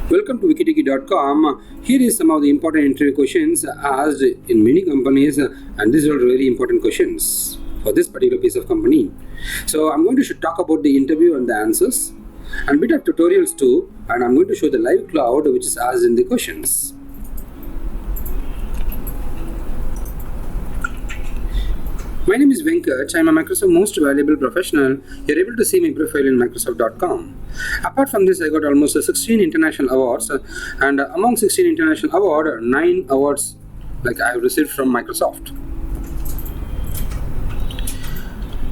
Welcome to wikitiki.com. Here is some of the important interview questions asked in many companies, and these are very important questions for this particular piece of company. So I'm going to talk about the interview and the answers, and bit of tutorials too, and I'm going to show the live cloud which is asked in the questions. My name is Venkat. I'm a Microsoft Most Valuable Professional. You're able to see my profile in Microsoft.com. Apart from this, I got almost 16 international awards, and among 16 international awards, 9 awards I have received from Microsoft.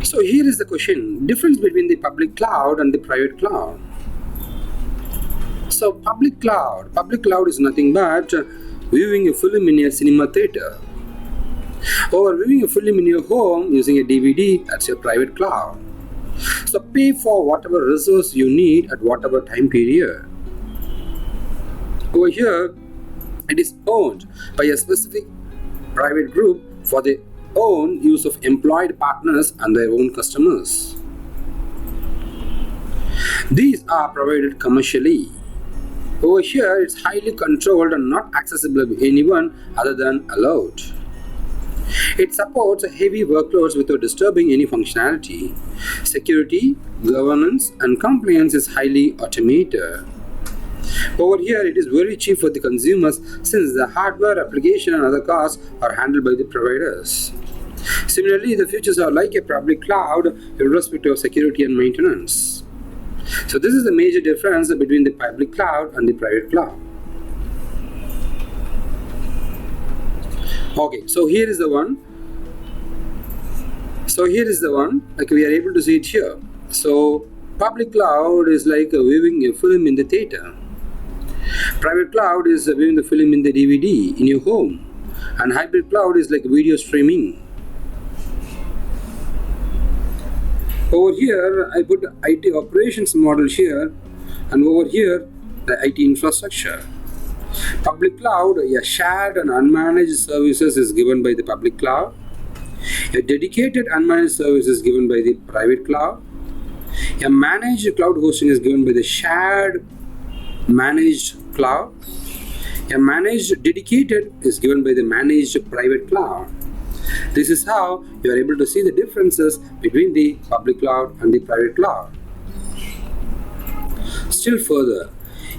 So here is the question: difference between the public cloud and the private cloud. So public cloud is nothing but viewing a film in a cinema theater, or viewing a film in your home using a DVD. That's your private cloud. So pay for whatever resource you need at whatever time period. Over here, it is owned by a specific private group for the own use of employed partners and their own customers. These are provided commercially. Over here, it's highly controlled and not accessible by anyone other than allowed. It supports heavy workloads without disturbing any functionality. Security, governance, and compliance is highly automated. Over here, it is very cheap for the consumers since the hardware, application, and other costs are handled by the providers. Similarly, the features are like a public cloud irrespective of security and maintenance. So this is the major difference between the public cloud and the private cloud. Okay, so here is the one. Like we are able to see it here. So public cloud is like viewing a film in the theater. Private cloud is viewing the film in the DVD in your home. And hybrid cloud is like video streaming. Over here, I put the IT operations model here, and over here, the IT infrastructure. Public cloud, a shared and unmanaged services is given by the public cloud. A dedicated unmanaged service is given by the private cloud. A managed cloud hosting is given by the shared managed cloud. A managed dedicated is given by the managed private cloud. This is how you are able to see the differences between the public cloud and the private cloud. Still further,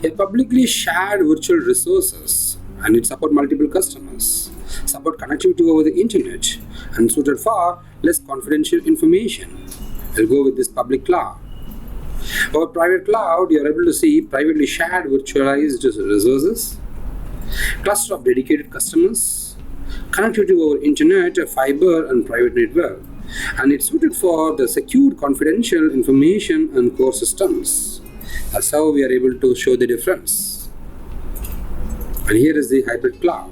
a publicly shared virtual resources, and it support multiple customers, support connectivity over the internet, and suited for less confidential information. I'll go with this public cloud. Over private cloud, you are able to see privately shared virtualized resources, cluster of dedicated customers, connectivity over internet, fiber, and private network, and it's suited for the secure confidential information and core systems. That's how we are able to show the difference. And here is the hybrid cloud.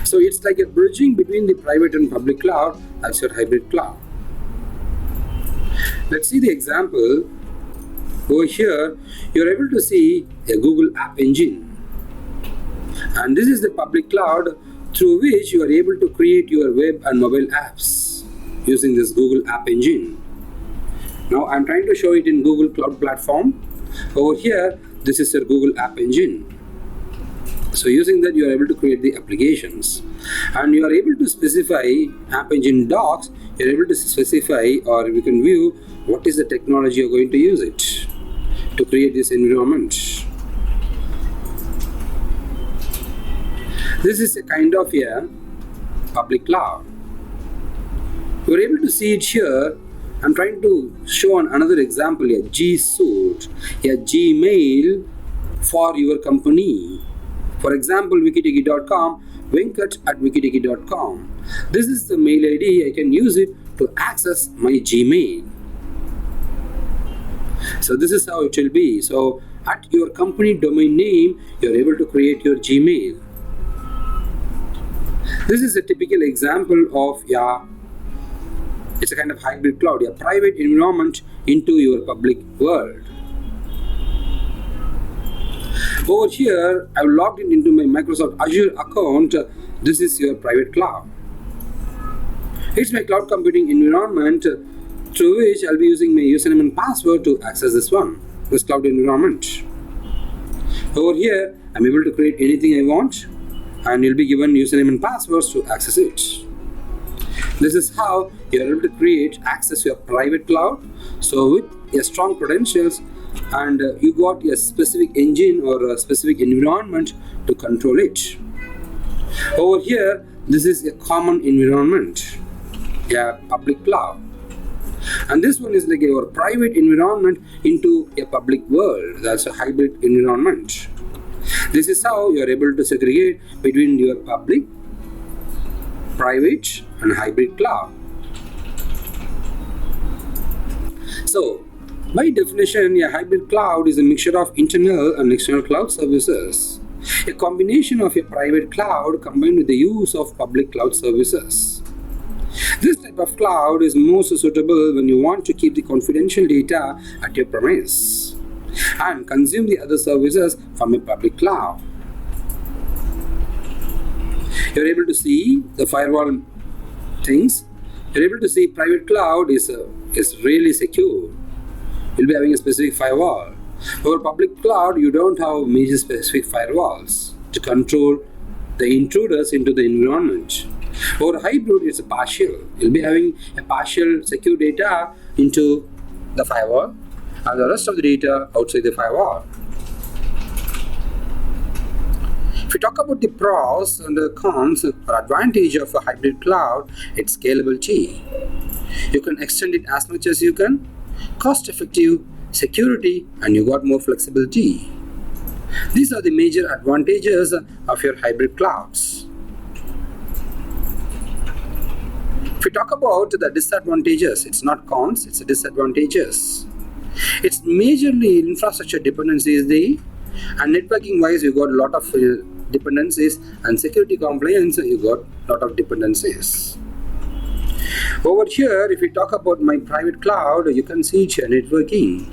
So it's like a bridging between the private and public cloud. That's your hybrid cloud. Let's see the example. Over here, you're able to see a Google App Engine. And this is the public cloud through which you are able to create your web and mobile apps using this Google App Engine. Now I'm trying to show it in Google Cloud Platform. Over here, this is your Google App Engine. So using that, you are able to create the applications. And you are able to specify App Engine docs. You're able to specify, or you can view what is the technology you're going to use it to create this environment. This is a kind of a public cloud. You're able to see it here. I'm trying to show another example, a G Suite, a Gmail for your company. For example, wikitiki.com, venkat@wikitiki.com. This is the mail ID. I can use it to access my Gmail. So this is how it will be. So at your company domain name, you're able to create your Gmail. This is a typical example of it's a kind of hybrid cloud, a private environment into your public world. Over here, I've logged in into my Microsoft Azure account. This is your private cloud. It's my cloud computing environment through which I'll be using my username and password to access this one. this cloud environment. Over here, I'm able to create anything I want, and you'll be given username and passwords to access it. This is how you're able to create access to your private cloud. So with your strong credentials, and you got a specific engine or a specific environment to control it. Over here, this is a common environment, a public cloud. And this one is like your private environment into a public world. That's a hybrid environment. This is how you are able to segregate between your public, private, and hybrid cloud. So, by definition, a hybrid cloud is a mixture of internal and external cloud services. A combination of a private cloud combined with the use of public cloud services. This type of cloud is most suitable when you want to keep the confidential data at your premise and consume the other services from a public cloud. You're able to see the firewall things. You're able to see private cloud is really secure. You'll be having a specific firewall. Over public cloud, you don't have major specific firewalls to control the intruders into the environment. Over hybrid, it's a partial. You'll be having a partial secure data into the firewall and the rest of the data outside the firewall. If we talk about the pros and the cons or advantage of a hybrid cloud, it's scalability. You can extend it as much as you can, cost effective, security, and you got more flexibility. These are the major advantages of your hybrid clouds. If we talk about the disadvantages, it's not cons, it's disadvantages. It's majorly infrastructure dependencies and networking wise you got a lot of dependencies, and security compliance you got a lot of dependencies. Over here, if we talk about my private cloud, you can see it's networking.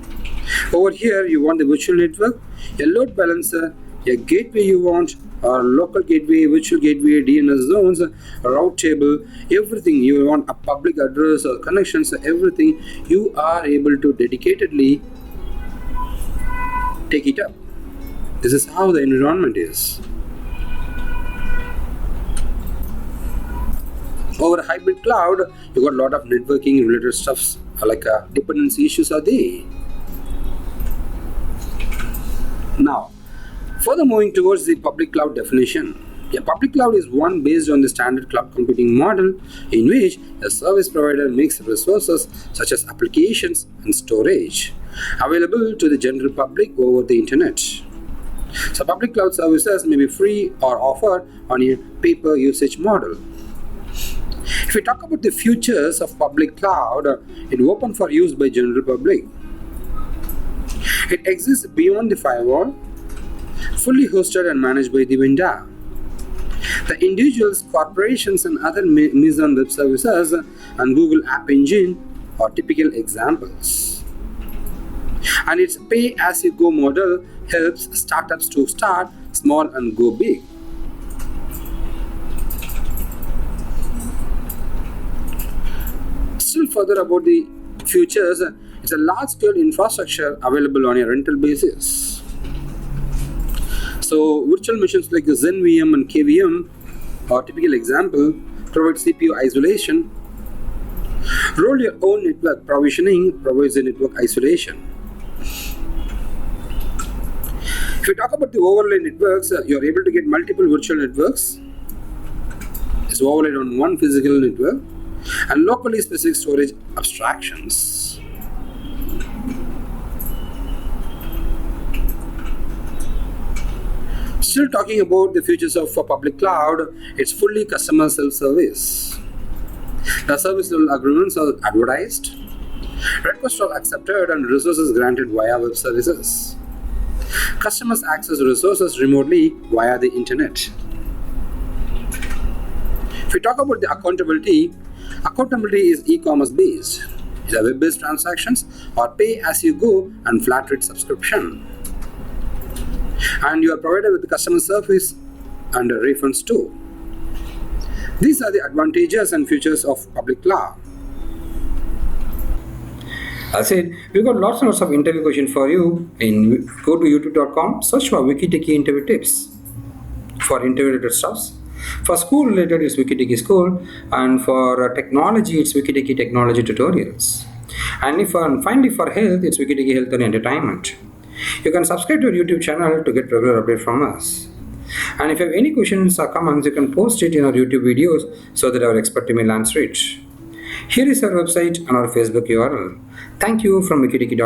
Over here, you want the virtual network, a load balancer, a gateway you want, or local gateway, virtual gateway, DNS zones, a route table, everything you want, a public address or connections, everything you are able to dedicatedly take it up. This is how the environment is. Over hybrid cloud, you got a lot of networking related stuffs like dependency issues are there. Now, further moving towards the public cloud definition. A public cloud is one based on the standard cloud computing model in which a service provider makes resources such as applications and storage available to the general public over the internet. So public cloud services may be free or offered on a pay-per-usage model. If we talk about the futures of public cloud, it's open for use by general public. It exists beyond the firewall, fully hosted and managed by the vendor. The individuals, corporations, and other Amazon Web Services and Google App Engine are typical examples. And its pay-as-you-go model helps startups to start small and go big. Still further about the futures, it's a large-scale infrastructure available on a rental basis. So virtual machines like the ZenVM and KVM are typical example, provide CPU isolation. Roll your own network provisioning provides the network isolation. If you talk about the overlay networks, you are able to get multiple virtual networks. It's overlaid on one physical network and locally specific storage abstractions. Still talking about the features of public cloud, it's fully customer self-service. The service level agreements are advertised, requests are accepted, and resources granted via web services. Customers access resources remotely via the internet. If we talk about the accountability is e-commerce based. It's a web-based transactions or pay-as-you-go and flat rate subscription. And you are provided with the customer service and refunds too. These are the advantages and features of public cloud. I said, we got lots and lots of interview questions for you. Go to youtube.com, search for WikiTechie interview tips for interview related stuffs. For school related, it's WikiTechie School, and for technology, it's WikiTechie Technology Tutorials. And finally for health, it's WikiTechie Health and Entertainment. You can subscribe to our YouTube channel to get regular updates from us. And if you have any questions or comments, you can post it in our YouTube videos so that our expert team will answer it. Here is our website and our Facebook URL. Thank you from WikiTechie.com.